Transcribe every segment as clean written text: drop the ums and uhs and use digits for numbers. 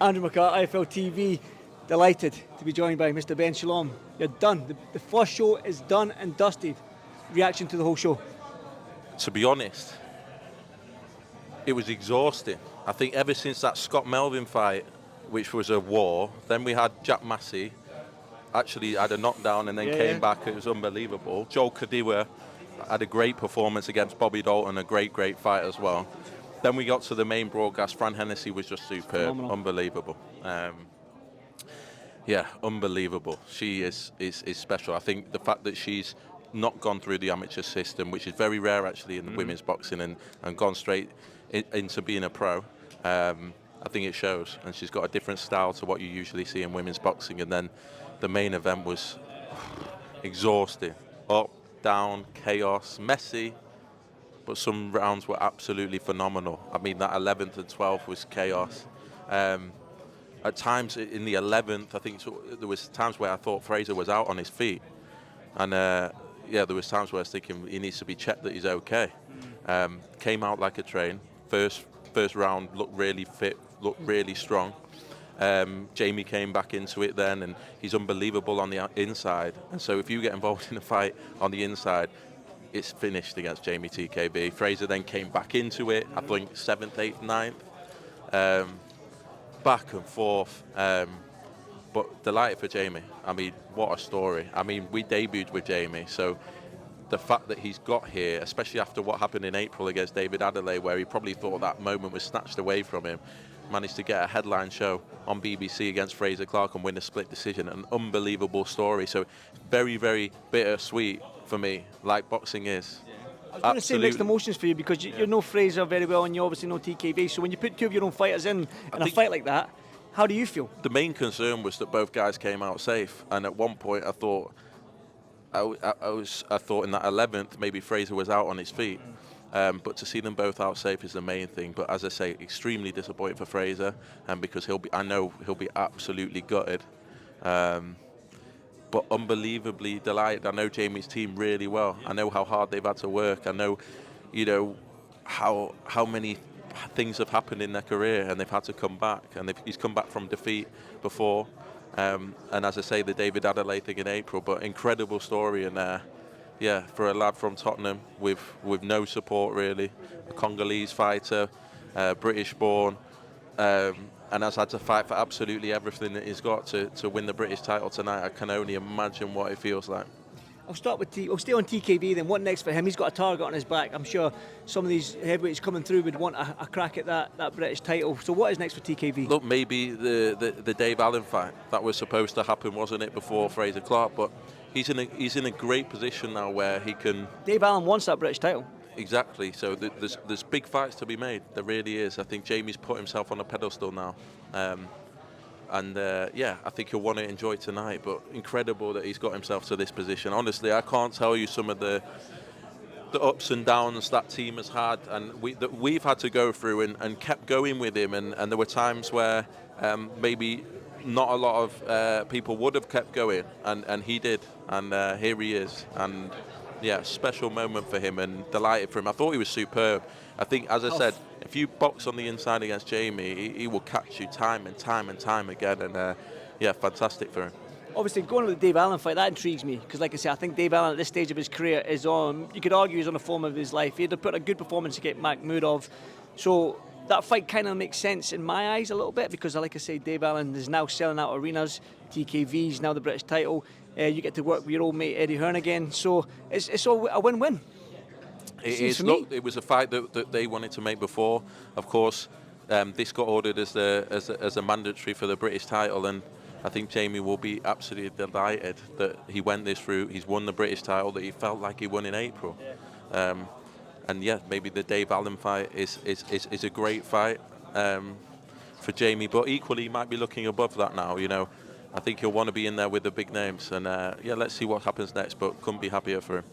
Andrew McCart, IFLTV, delighted to be joined by Mr. Ben Shalom. You're done. The first show is done and dusted. Reaction to the whole show? To be honest, it was exhausting. I think ever since that Scott Melvin fight, which was a war, then we had Jack Massey, actually had a knockdown and then came back. It was unbelievable. Joel Kadiwa had a great performance against Bobby Dalton, a great fight as well. Then we got to the main broadcast. Fran Hennessy was just superb, phenomenal. Unbelievable. Unbelievable. She is special. I think the fact that she's not gone through the amateur system, which is very rare actually in women's boxing, and gone straight into being a pro, I think it shows. And she's got a different style to what you usually see in women's boxing. And then the main event was exhausting. Up, down, chaos, messy, but some rounds were absolutely phenomenal. I mean, that 11th and 12th was chaos. At times in the 11th, I think there was times where I thought Fraser was out on his feet. And there was times where I was thinking he needs to be checked that he's okay. Came out like a train. First round looked really fit, looked really strong. Jamie came back into it then, and he's unbelievable on the inside. And so if you get involved in a fight on the inside, it's finished against Jamie TKV. Fraser then came back into it, I think 7th, 8th, 9th. Back and forth. But delighted for Jamie. I mean, what a story. I mean, we debuted with Jamie, so the fact that he's got here, especially after what happened in April against David Adelaide, where he probably thought that moment was snatched away from him, managed to get a headline show on BBC against Fraser Clark and win a split decision. An unbelievable story. So very, very bittersweet for me, like boxing is. I was going to say mixed emotions for you, because you know Fraser very well and you obviously know TKV. So when you put two of your own fighters in a fight like that, how do you feel? The main concern was that both guys came out safe. And at one point I thought, I thought in that 11th, maybe Fraser was out on his feet. But to see them both out safe is the main thing. But as I say, extremely disappointed for Fraser, and because I know he'll be absolutely gutted. But unbelievably delighted. I know Jamie's team really well. I know how hard they've had to work. I know, how many things have happened in their career, and they've had to come back. And he's come back from defeat before. And as I say, the David Adelaide thing in April, but incredible story. And for a lad from Tottenham with no support really, a Congolese fighter, British-born, and has had to fight for absolutely everything that he's got to win the British title tonight. I can only imagine what it feels like. I'll stay on TKV then. What next for him? He's got a target on his back. I'm sure some of these heavyweights coming through would want a crack at that British title. So what is next for TKV? Look, maybe the Dave Allen fight. That was supposed to happen, wasn't it, before Fraser Clark? But he's in a great position now where he can... Dave Allen wants that British title. Exactly. So there's big fights to be made. There really is. I think Jamie's put himself on a pedestal now. I think he'll want to enjoy tonight, but incredible that he's got himself to this position. Honestly, I can't tell you some of the ups and downs that team has had, and that we've had to go through and kept going with him, and there were times where maybe not a lot of people would have kept going, and he did, and here he is, and special moment for him, and delighted for him. I thought he was superb. I think, as I said, if you box on the inside against Jamie, he will catch you time and time and time again, and fantastic for him. Obviously, going with the Dave Allen fight, that intrigues me, because like I say, I think Dave Allen at this stage of his career is on, you could argue he's on the form of his life. He had to put a good performance against Makhmudov, so that fight kind of makes sense in my eyes a little bit, because like I say, Dave Allen is now selling out arenas, TKV's now the British title, you get to work with your old mate Eddie Hearn again, so it's all a win-win. It was a fight that they wanted to make before. Of course, this got ordered as a mandatory for the British title, and I think Jamie will be absolutely delighted that he went this route. He's won the British title that he felt like he won in April. Maybe the Dave Allen fight is a great fight for Jamie, but equally he might be looking above that now. I think he'll want to be in there with the big names, and let's see what happens next, but couldn't be happier for him.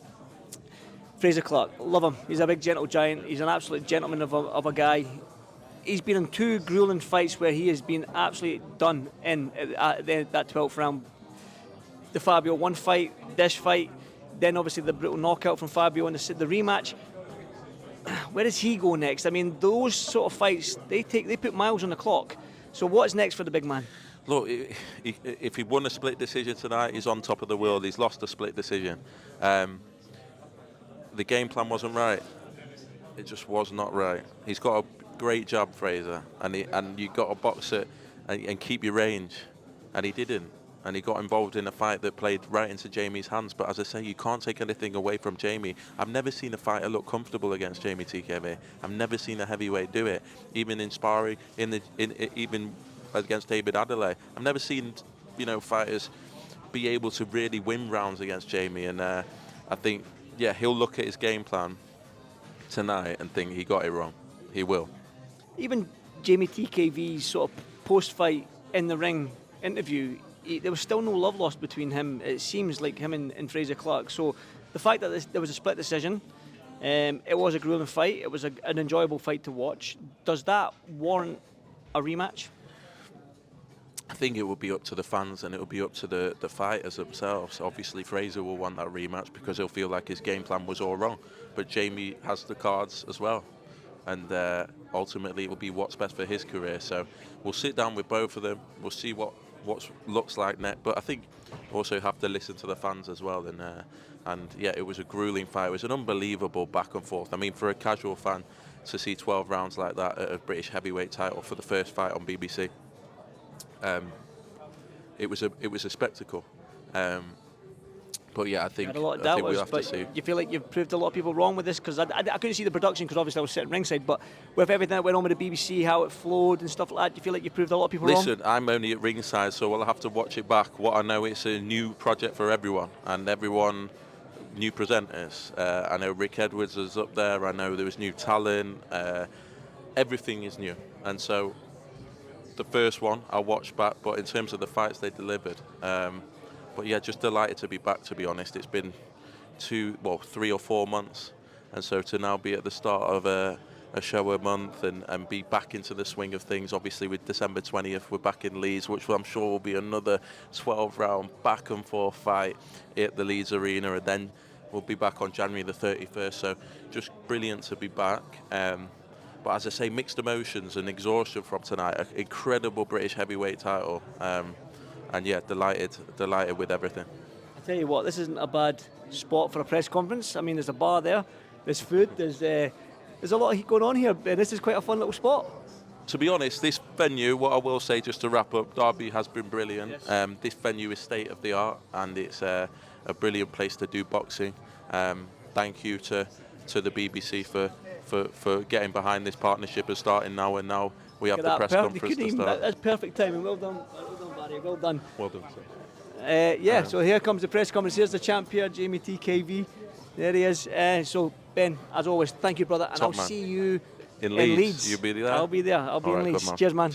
Fraser Clark, love him. He's a big gentle giant. He's an absolute gentleman of a guy. He's been in two grueling fights where he has been absolutely done in that 12th round. The Fabio 1 fight, this fight, then obviously the brutal knockout from Fabio in the rematch. Where does he go next? I mean, those sort of fights, they put miles on the clock. So what's next for the big man? Look, if he won a split decision tonight, he's on top of the world. He's lost a split decision. The game plan wasn't right. It just was not right. He's got a great jab, Fraser, and you got to box it and keep your range, and he didn't. And he got involved in a fight that played right into Jamie's hands. But as I say, you can't take anything away from Jamie. I've never seen a fighter look comfortable against Jamie TKV. I've never seen a heavyweight do it, even in sparring, even against David Adelaide. I've never seen, fighters be able to really win rounds against Jamie. And I think, he'll look at his game plan tonight and think he got it wrong. He will. Even Jamie TKV's sort of post-fight in the ring interview, there was still no love lost between him. It seems like him and Fraser Clark. So the fact that there was a split decision, it was a grueling fight. It was an enjoyable fight to watch. Does that warrant a rematch? I think it will be up to the fans and it will be up to the fighters themselves. Obviously, Fraser will want that rematch because he'll feel like his game plan was all wrong. But Jamie has the cards as well. And ultimately, it will be what's best for his career. So we'll sit down with both of them. We'll see what looks like next. But I think also have to listen to the fans as well. And it was a grueling fight. It was an unbelievable back and forth. I mean, for a casual fan to see 12 rounds like that at a British heavyweight title for the first fight on BBC, it was a spectacle. But I think we'll have to see. You feel like you've proved a lot of people wrong with this? Because I couldn't see the production because obviously I was sitting ringside, but with everything that went on with the BBC, how it flowed and stuff like that, do you feel like you proved a lot of people wrong? Listen, I'm only at ringside, so I'll have to watch it back. What I know, it's a new project for everyone, and everyone, new presenters. I know Rick Edwards is up there. I know there was new talent. Everything is new. And so the first one I'll watch back, but in terms of the fights they delivered, but just delighted to be back, to be honest. It's been 3 or 4 months, and so to now be at the start of a show a month and be back into the swing of things. Obviously with December 20th we're back in Leeds, which I'm sure will be another 12-round back and forth fight at the Leeds Arena, and then we'll be back on January the 31st. So just brilliant to be back. But as I say, mixed emotions and exhaustion from tonight. An incredible British heavyweight title. And delighted with everything. I tell you what, this isn't a bad spot for a press conference. I mean, there's a bar there, there's food, there's a lot of heat going on here, and this is quite a fun little spot. To be honest, this venue, what I will say just to wrap up, Derby has been brilliant. Yes. This venue is state of the art, and it's a brilliant place to do boxing. Thank you to the BBC for getting behind this partnership and starting now, and now we have the press conference to start. That's perfect timing. Well done, Barry. Well done. Well done, sir. So here comes the press conference. Here's the champ here, Jamie TKV. There he is. So Ben, as always, thank you, brother, and I'll see you in Leeds. You'll be there. I'll be there. I'll be in Leeds. Cheers, man.